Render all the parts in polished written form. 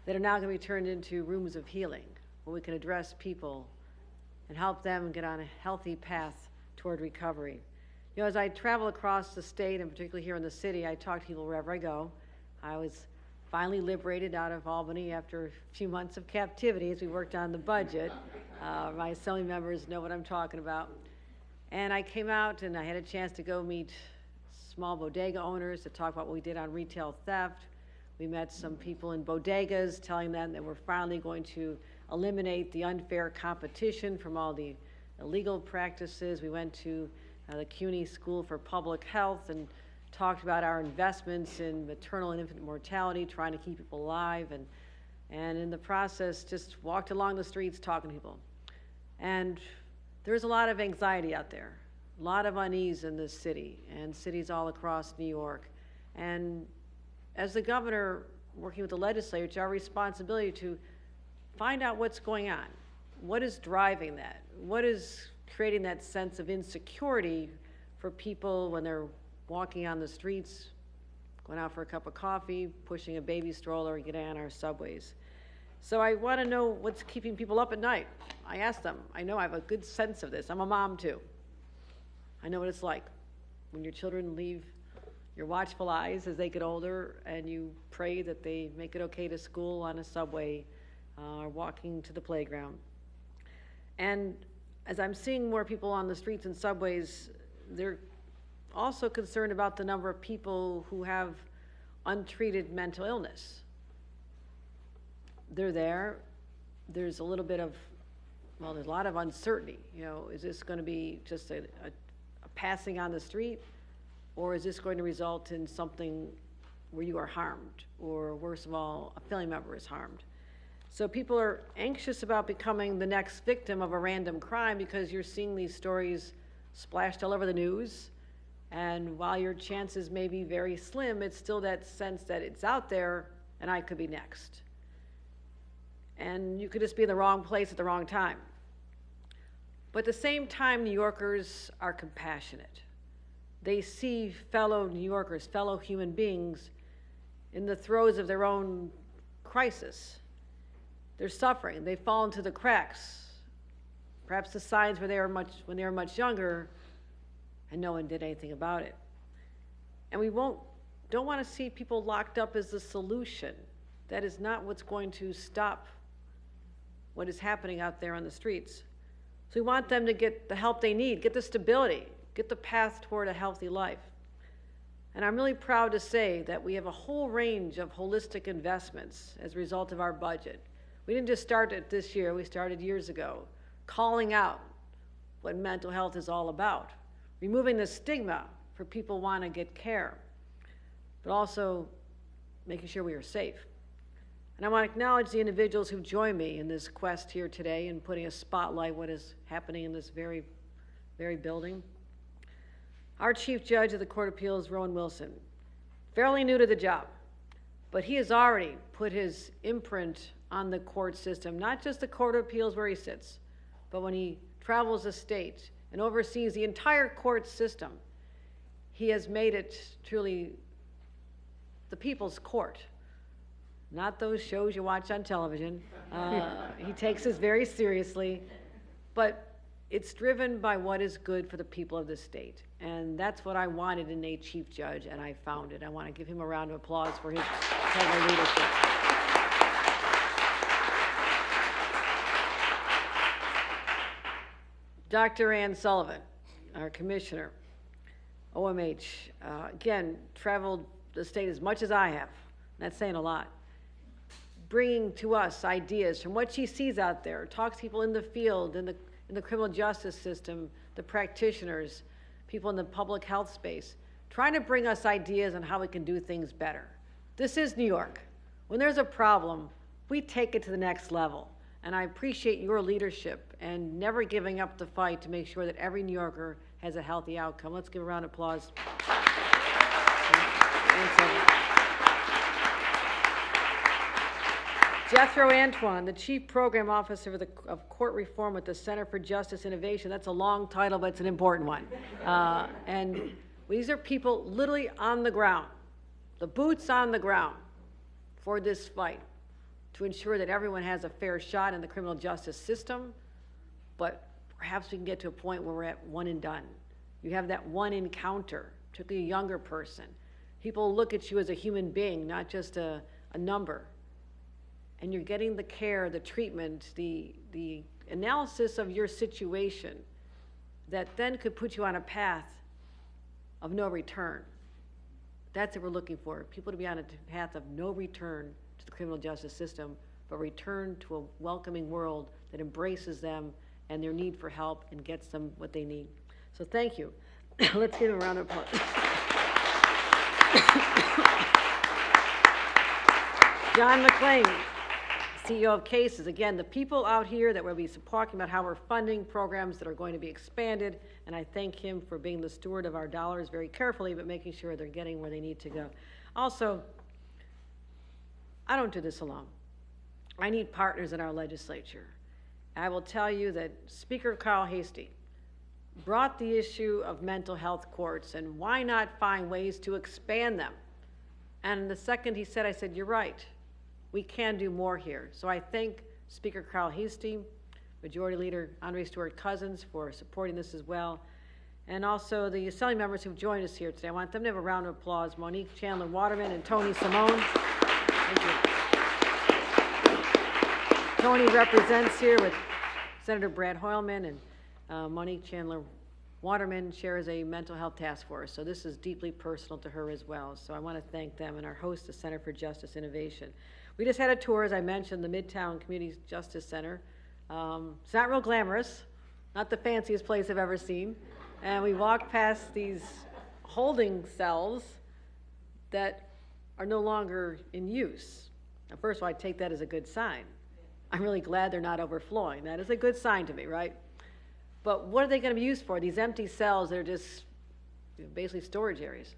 that are now going to be turned into rooms of healing, where we can address people and help them get on a healthy path toward recovery. You know, as I travel across the state, and particularly here in the city, I talk to people wherever I go. I was finally liberated out of Albany after a few months of captivity as we worked on the budget. My assembly members know what I'm talking about. And I came out and I had a chance to go meet small bodega owners to talk about what we did on retail theft. We met some people in bodegas telling them that we're finally going to eliminate the unfair competition from all the illegal practices. We went to the CUNY School for Public Health and talked about our investments in maternal and infant mortality, trying to keep people alive, and in the process just walked along the streets talking to people. And there's a lot of anxiety out there, a lot of unease in this city and cities all across New York. And as the governor, working with the legislature, it's our responsibility to find out what's going on. What is driving that? What is creating that sense of insecurity for people when they're walking on the streets, going out for a cup of coffee, pushing a baby stroller, getting on our subways? So I want to know what's keeping people up at night. I ask them. I know I have a good sense of this. I'm a mom too. I know what it's like when your children leave your watchful eyes as they get older, and you pray that they make it okay to school on a subway or walking to the playground. And as I'm seeing more people on the streets and subways, they're also concerned about the number of people who have untreated mental illness. They're there. There's a little bit of, well, there's a lot of uncertainty. You know, is this going to be just a passing on the street, or is this going to result in something where you are harmed, or worse of all, a family member is harmed? So people are anxious about becoming the next victim of a random crime because you're seeing these stories splashed all over the news. And while your chances may be very slim, it's still that sense that it's out there and I could be next. And you could just be in the wrong place at the wrong time. But at the same time, New Yorkers are compassionate. They see fellow New Yorkers, fellow human beings, in the throes of their own crisis. They're suffering. They fall into the cracks. Perhaps the signs when they were much younger, and no one did anything about it. And we don't want to see people locked up as the solution. That is not what's going to stop what is happening out there on the streets. So we want them to get the help they need, get the stability, get the path toward a healthy life. And I'm really proud to say that we have a whole range of holistic investments as a result of our budget. We didn't just start it this year, we started years ago, calling out what mental health is all about, removing the stigma for people who want to get care, but also making sure we are safe. And I want to acknowledge the individuals who joined me in this quest here today in putting a spotlight on what is happening in this very, very building. Our Chief Judge of the Court of Appeals, Rowan Wilson, fairly new to the job, but he has already put his imprint on the court system, not just the Court of Appeals where he sits, but when he travels the state and oversees the entire court system. He has made it truly the people's court, not those shows you watch on television. He takes this very seriously, but it's driven by what is good for the people of the state. And that's what I wanted in a chief judge, and I found it. I want to give him a round of applause for his integrity leadership. Dr. Ann Sullivan, our commissioner, OMH, again, traveled the state as much as I have. That's saying a lot. Bringing to us ideas from what she sees out there, talks to people in the field, in the criminal justice system, the practitioners, people in the public health space, trying to bring us ideas on how we can do things better. This is New York. When there's a problem, we take it to the next level. And I appreciate your leadership and never giving up the fight to make sure that every New Yorker has a healthy outcome. Let's give a round of applause. Jethro Antoine, the Chief Program Officer of Court Reform at the Center for Justice Innovation. That's a long title, but it's an important one. And these are people literally on the ground, the boots on the ground for this fight. to ensure that everyone has a fair shot in the criminal justice system, but perhaps we can get to a point where we're at one and done. You have that one encounter, particularly a younger person. People look at you as a human being, not just a number. And you're getting the care, the treatment, the analysis of your situation that then could put you on a path of no return. That's what we're looking for, people to be on a path of no return to the criminal justice system, but return to a welcoming world that embraces them and their need for help and gets them what they need. So thank you. Let's give them a round of applause. John McClain, CEO of CASES. Again, the people out here that we'll be talking about how we're funding programs that are going to be expanded, and I thank him for being the steward of our dollars very carefully, but making sure they're getting where they need to go. Also, I don't do this alone. I need partners in our legislature. I will tell you that Speaker Carl Hastie brought the issue of mental health courts, and why not find ways to expand them? And the second he said, I said, you're right. We can do more here. So I thank Speaker Carl Hastie, Majority Leader Andre Stewart Cousins for supporting this as well, and also the Assembly members who've joined us here today. I want them to have a round of applause. Monique Chandler Waterman and Tony Simone. Thank you. Tony represents here with Senator Brad Hoylman, and Monique Chandler Waterman chairs a mental health task force. So this is deeply personal to her as well. So I want to thank them, and our host, the Center for Justice Innovation. We just had a tour, as I mentioned, the Midtown Community Justice Center. It's not real glamorous, not the fanciest place I've ever seen. And we walked past these holding cells that are no longer in use. Now, first of all, I take that as a good sign. I'm really glad they're not overflowing. That is a good sign to me, right? But what are they going to be used for? These empty cells, they're just basically storage areas.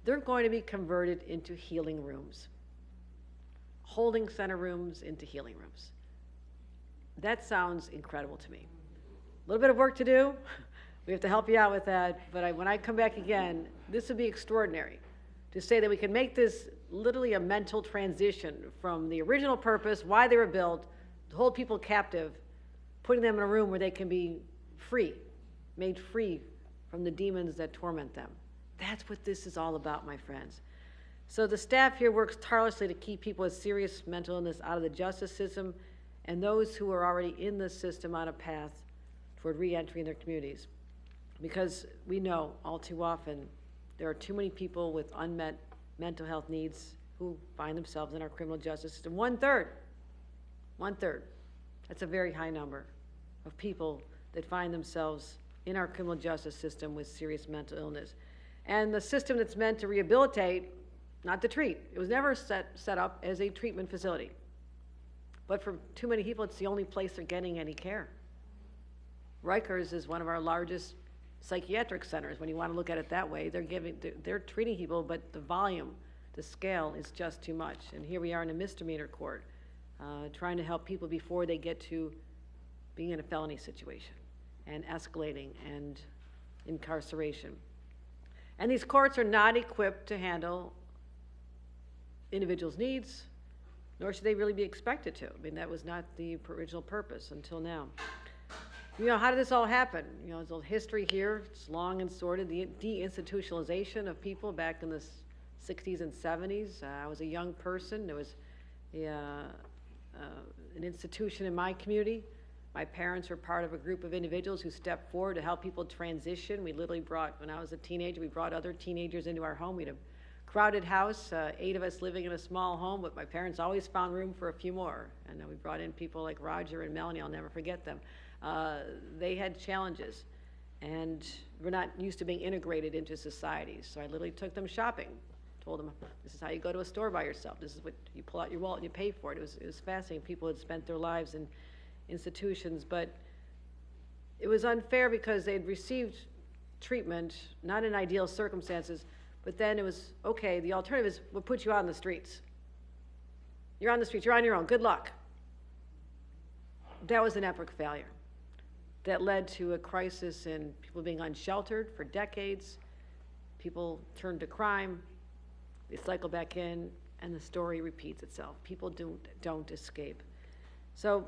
They're going to be converted into healing rooms. Holding center rooms into healing rooms. That sounds incredible to me. A little bit of work to do. We have to help you out with that. But when I come back again, this would be extraordinary to say that we can make this literally a mental transition from the original purpose, why they were built, to hold people captive, putting them in a room where they can be free, made free from the demons that torment them. That's what this is all about, my friends. So the staff here works tirelessly to keep people with serious mental illness out of the justice system, and those who are already in the system on a path toward re-entry in their communities. Because we know all too often there are too many people with unmet mental health needs who find themselves in our criminal justice system. One third. That's a very high number of people that find themselves in our criminal justice system with serious mental illness. And the system that's meant to rehabilitate, not to treat. It was never set up as a treatment facility. But for too many people, it's the only place they're getting any care. Rikers is one of our largest psychiatric centers. When you want to look at it that way, they're treating people, but the volume, the scale is just too much. And here we are in a misdemeanor court, trying to help people before they get to being in a felony situation and escalating and incarceration. And these courts are not equipped to handle individuals' needs, nor should they really be expected to. I mean, that was not the original purpose until now. You know, how did this all happen? You know, there's a history here. It's long and sordid. The deinstitutionalization of people back in the 60s and 70s. I was a young person. There was an institution in my community. My parents were part of a group of individuals who stepped forward to help people transition. We literally brought, when I was a teenager, we brought other teenagers into our home. We had a crowded house, 8 of us living in a small home, but my parents always found room for a few more. And we brought in people like Roger and Melanie. I'll never forget them. They had challenges, and we're not used to being integrated into society. So I literally took them shopping, told them, this is how you go to a store by yourself. This is what you pull out your wallet and you pay for it. It was fascinating. People had spent their lives in institutions, but it was unfair because they'd received treatment, not in ideal circumstances, but then it was, okay, the alternative is we'll put you out on the streets. You're on the streets, you're on your own, good luck. That was an epic failure. That led to a crisis in people being unsheltered for decades. People turned to crime, they cycle back in, and the story repeats itself. People don't escape. So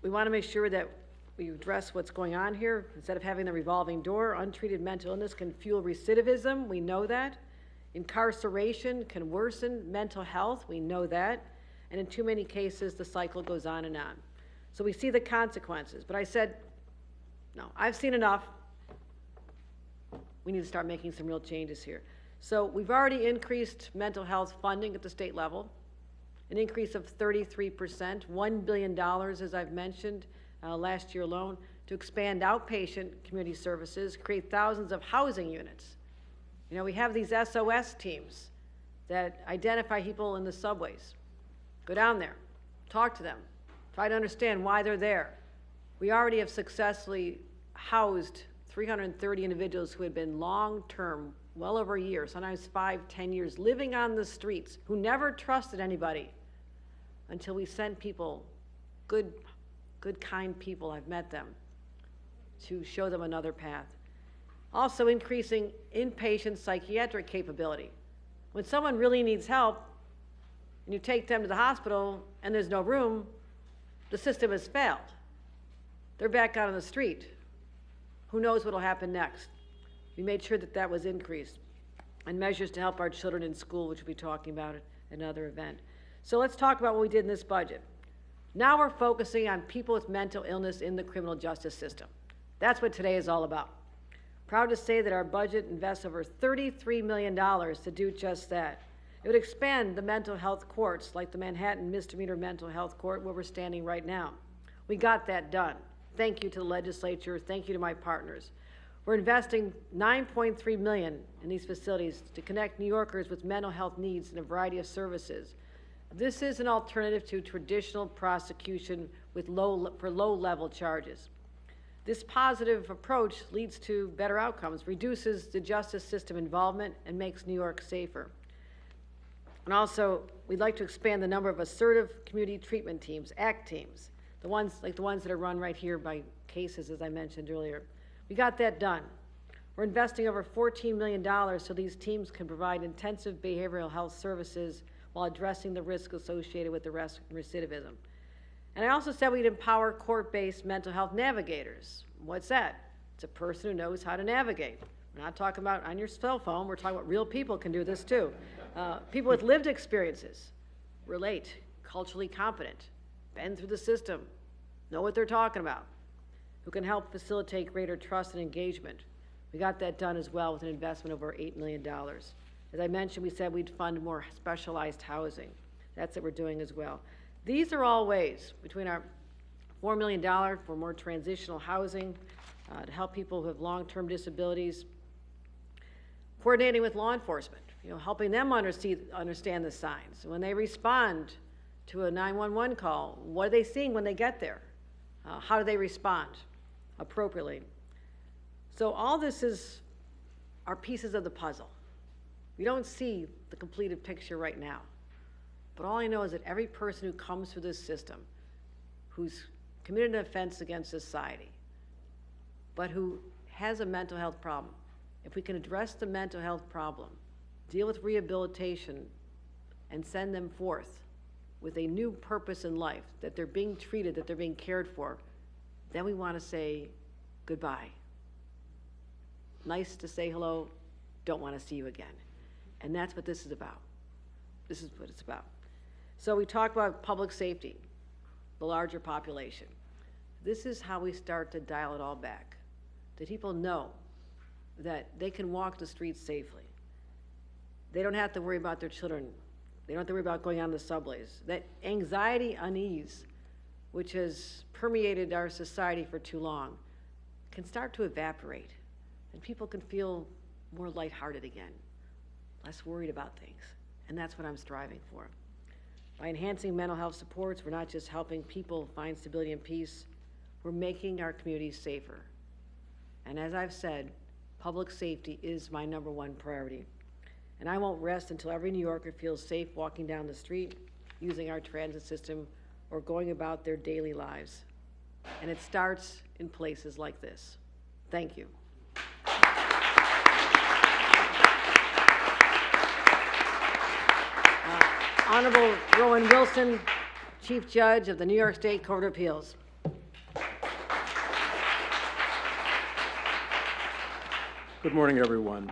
we want to make sure that we address what's going on here. Instead of having the revolving door, untreated mental illness can fuel recidivism. We know that. Incarceration can worsen mental health. We know that. And in too many cases, the cycle goes on and on. So we see the consequences. But I said, no, I've seen enough. We need to start making some real changes here. So we've already increased mental health funding at the state level, an increase of 33%, $1 billion, as I've mentioned, last year alone, to expand outpatient community services, create thousands of housing units. You know, we have these SOS teams that identify people in the subways. Go down there, talk to them, try to understand why they're there. We already have successfully housed 330 individuals who had been long-term, well over a year, sometimes 5, 10 years, living on the streets, who never trusted anybody until we sent people, good, kind people, I've met them, to show them another path. Also increasing inpatient psychiatric capability. When someone really needs help, and you take them to the hospital and there's no room, the system has failed. They're back out on the street. Who knows what will happen next? We made sure that that was increased, and measures to help our children in school, which we'll be talking about at another event. So let's talk about what we did in this budget. Now we're focusing on people with mental illness in the criminal justice system. That's what today is all about. Proud to say that our budget invests over $33 million to do just that. It would expand the mental health courts, like the Manhattan Misdemeanor Mental Health Court, where we're standing right now. We got that done. Thank you to the legislature. Thank you to my partners. We're investing $9.3 million in these facilities to connect New Yorkers with mental health needs in a variety of services. This is an alternative to traditional prosecution with low-level charges. This positive approach leads to better outcomes, reduces the justice system involvement, and makes New York safer. And also, we'd like to expand the number of assertive community treatment teams, ACT teams, the ones that are run right here by cases, as I mentioned earlier. We got that done. We're investing over $14 million so these teams can provide intensive behavioral health services while addressing the risk associated with arrest and recidivism. And I also said we'd empower court-based mental health navigators. What's that? It's a person who knows how to navigate. We're not talking about on your cell phone. We're talking about real people can do this too. People with lived experiences, relate, culturally competent, been through the system, know what they're talking about, who can help facilitate greater trust and engagement. We got that done as well with an investment of over $8 million. As I mentioned, we said we'd fund more specialized housing. That's what we're doing as well. These are all ways, between our $4 million for more transitional housing, to help people who have long-term disabilities, coordinating with law enforcement, helping them understand the signs. When they respond to a 911 call, what are they seeing when they get there? How do they respond appropriately? So all this are pieces of the puzzle. We don't see the completed picture right now. But all I know is that every person who comes through this system, who's committed an offense against society, but who has a mental health problem, if we can address the mental health problem, deal with rehabilitation, and send them forth with a new purpose in life, that they're being treated, that they're being cared for, then we want to say goodbye. Nice to say hello, don't want to see you again. And that's what this is about. This is what it's about. So we talk about public safety, the larger population. This is how we start to dial it all back, that people know that they can walk the streets safely. They don't have to worry about their children. They don't have to worry about going on the subways. That anxiety, unease, which has permeated our society for too long, can start to evaporate, and people can feel more lighthearted again, less worried about things. And that's what I'm striving for. By enhancing mental health supports, we're not just helping people find stability and peace, we're making our communities safer. And as I've said, public safety is my #1 priority. And I won't rest until every New Yorker feels safe walking down the street, using our transit system, or going about their daily lives. And it starts in places like this. Thank you. Honorable Rowan Wilson, Chief Judge of the New York State Court of Appeals. Good morning, everyone.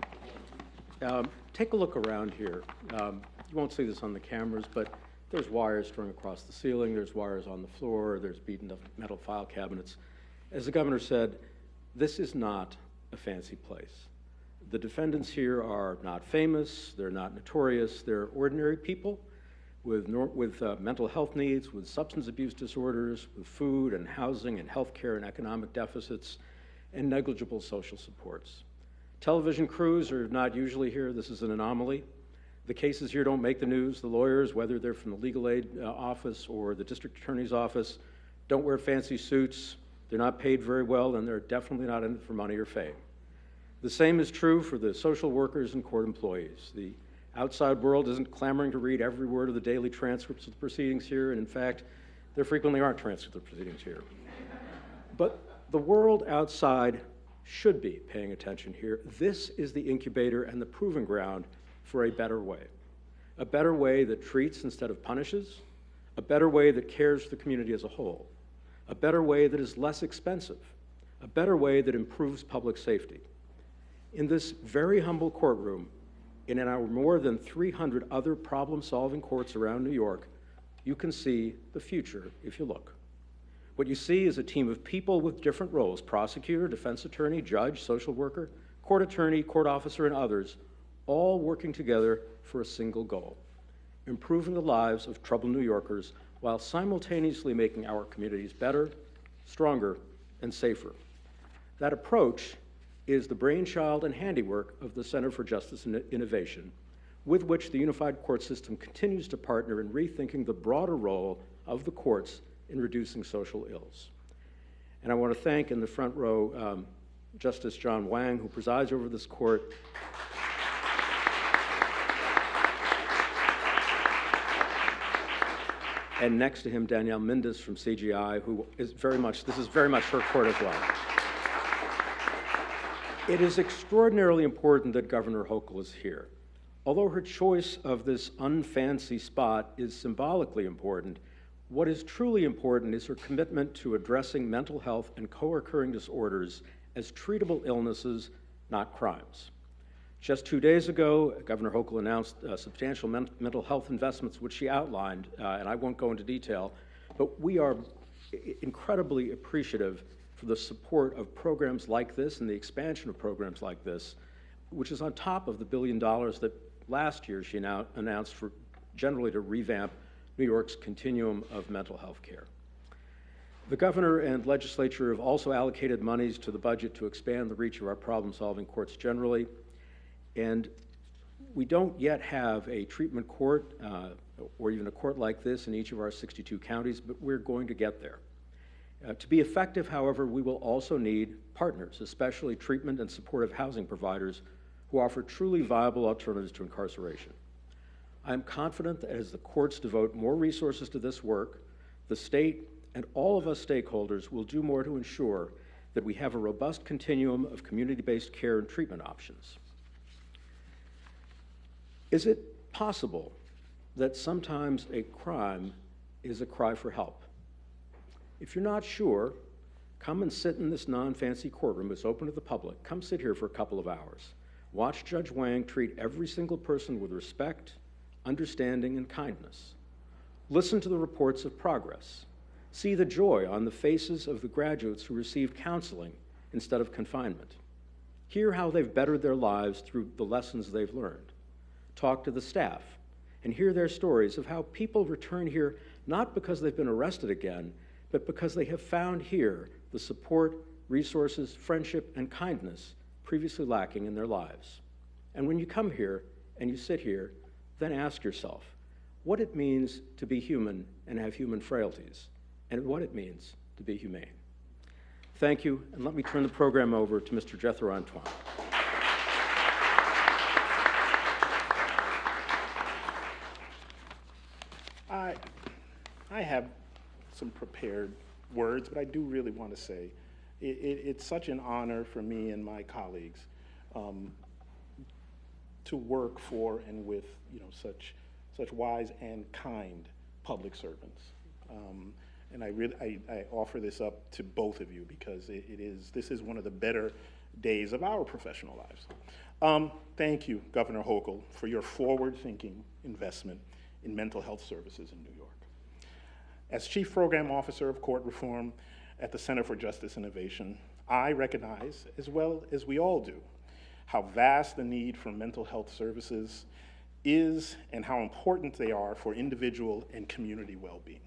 Take a look around here. You won't see this on the cameras, but there's wires strung across the ceiling, there's wires on the floor, there's beaten up metal file cabinets. As the governor said, this is not a fancy place. The defendants here are not famous, they're not notorious, they're ordinary people with mental health needs, with substance abuse disorders, with food and housing and health care and economic deficits, and negligible social supports. Television crews are not usually here. This is an anomaly. The cases here don't make the news. The lawyers, whether they're from the legal aid office or the district attorney's office, don't wear fancy suits. They're not paid very well, and they're definitely not in it for money or fame. The same is true for the social workers and court employees. The outside world isn't clamoring to read every word of the daily transcripts of the proceedings here, and in fact, there frequently aren't transcripts of the proceedings here. But the world outside should be paying attention here. This is the incubator and the proving ground for a better way that treats instead of punishes, a better way that cares for the community as a whole, a better way that is less expensive, a better way that improves public safety. In this very humble courtroom, and in our more than 300 other problem-solving courts around New York, you can see the future if you look. What you see is a team of people with different roles: prosecutor, defense attorney, judge, social worker, court attorney, court officer, and others, all working together for a single goal: improving the lives of troubled New Yorkers while simultaneously making our communities better, stronger, and safer. That approach is the brainchild and handiwork of the Center for Justice and Innovation, with which the unified court system continues to partner in rethinking the broader role of the courts in reducing social ills. And I want to thank in the front row Justice John Wang, who presides over this court. And next to him, Danielle Mindus from CGI, who is this is very much her court as well. It is extraordinarily important that Governor Hochul is here. Although her choice of this unfancy spot is symbolically important, what is truly important is her commitment to addressing mental health and co-occurring disorders as treatable illnesses, not crimes. Just 2 days ago, Governor Hochul announced substantial mental health investments, which she outlined, and I won't go into detail, but we are incredibly appreciative for the support of programs like this and the expansion of programs like this, which is on top of the $1 billion that last year she now announced for generally to revamp New York's continuum of mental health care. The governor and legislature have also allocated monies to the budget to expand the reach of our problem-solving courts generally, and we don't yet have a treatment court or even a court like this in each of our 62 counties, but we're going to get there. To be effective, however, we will also need partners, especially treatment and supportive housing providers who offer truly viable alternatives to incarceration. I am confident that as the courts devote more resources to this work, the state and all of us stakeholders will do more to ensure that we have a robust continuum of community-based care and treatment options. Is it possible that sometimes a crime is a cry for help? If you're not sure, come and sit in this non-fancy courtroom. It's open to the public. Come sit here for a couple of hours. Watch Judge Wang treat every single person with respect, understanding, and kindness. Listen to the reports of progress. See the joy on the faces of the graduates who received counseling instead of confinement. Hear how they've bettered their lives through the lessons they've learned. Talk to the staff and hear their stories of how people return here not because they've been arrested again, but because they have found here the support, resources, friendship, and kindness previously lacking in their lives. And when you come here and you sit here, then ask yourself what it means to be human and have human frailties, and what it means to be humane. Thank you, and let me turn the program over to Mr. Jethro Antoine. I have some prepared words, but I do really want to say it's such an honor for me and my colleagues to work for and with such such wise and kind public servants. And I offer this up to both of you because this is one of the better days of our professional lives. Thank you, Governor Hochul, for your forward-thinking investment in mental health services in New York. As Chief Program Officer of Court Reform at the Center for Justice Innovation, I recognize, as well as we all do, how vast the need for mental health services is and how important they are for individual and community well-being.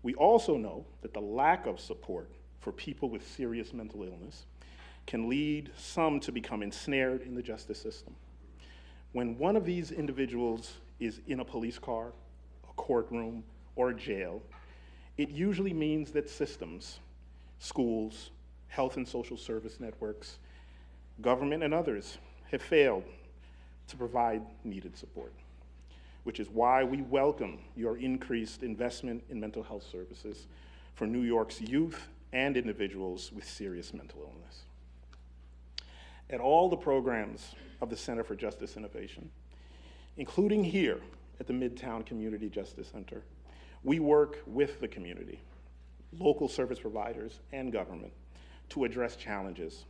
We also know that the lack of support for people with serious mental illness can lead some to become ensnared in the justice system. When one of these individuals is in a police car, a courtroom, or a jail, it usually means that systems, schools, health and social service networks, government, and others have failed to provide needed support, which is why we welcome your increased investment in mental health services for New York's youth and individuals with serious mental illness. At all the programs of the Center for Justice Innovation, including here at the Midtown Community Justice Center, we work with the community, local service providers, and government to address challenges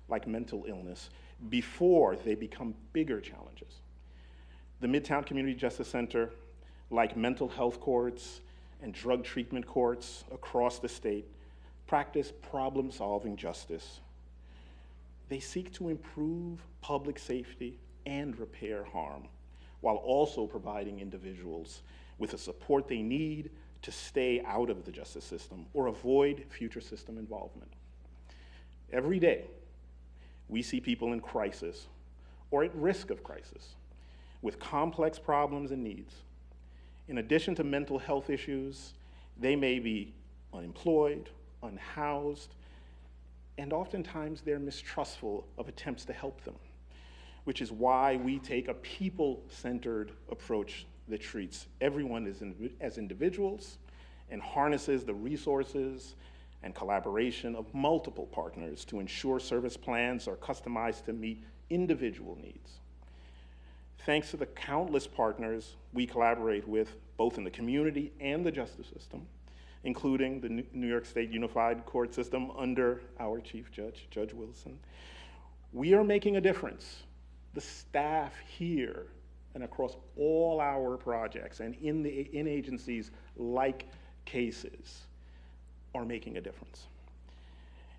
like mental illness before they become bigger challenges. The Midtown Community Justice Center, like mental health courts and drug treatment courts across the state, practice problem-solving justice. They seek to improve public safety and repair harm, while also providing individuals with the support they need to stay out of the justice system or avoid future system involvement. Every day, we see people in crisis or at risk of crisis with complex problems and needs. In addition to mental health issues, they may be unemployed, unhoused, and oftentimes they're mistrustful of attempts to help them, which is why we take a people-centered approach that treats everyone as individuals and harnesses the resources and collaboration of multiple partners to ensure service plans are customized to meet individual needs. Thanks to the countless partners we collaborate with, both in the community and the justice system, including the New York State Unified Court System under our Chief Judge, Judge Wilson, we are making a difference. The staff here and across all our projects and in agencies like cases are making a difference.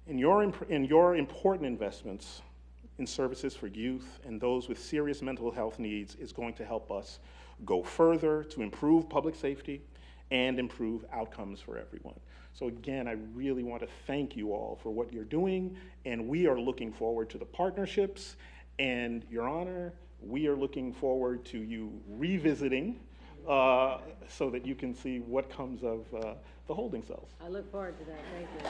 In your important investments in services for youth and those with serious mental health needs is going to help us go further to improve public safety and improve outcomes for everyone. So again, I really want to thank you all for what you're doing, and we are looking forward to the partnerships. And Your Honor, we are looking forward to you revisiting so that you can see what comes of the holding cells. I look forward to that. Thank you.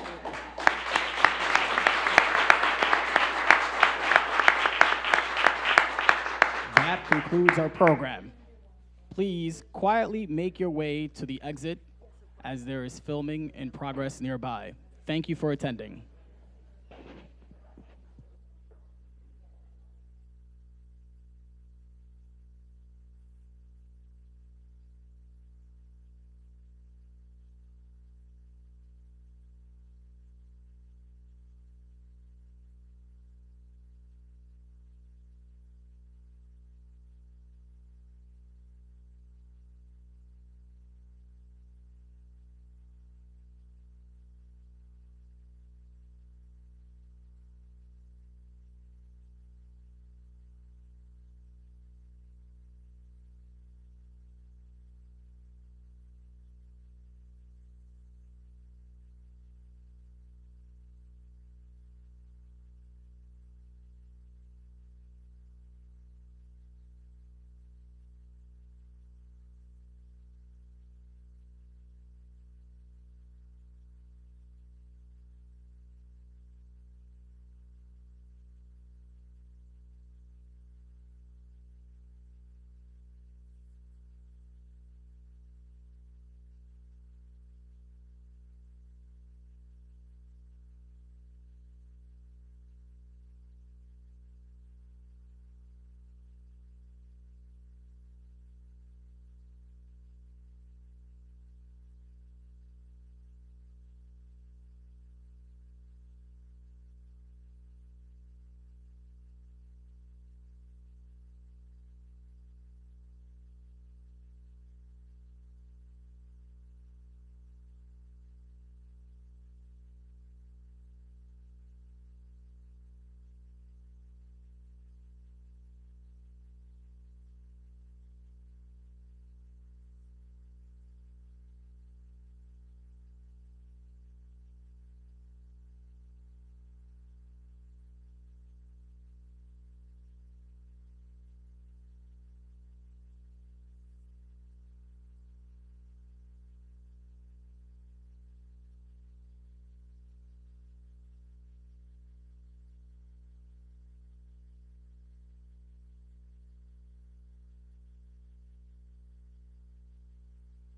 That concludes our program. Please quietly make your way to the exit as there is filming in progress nearby. Thank you for attending.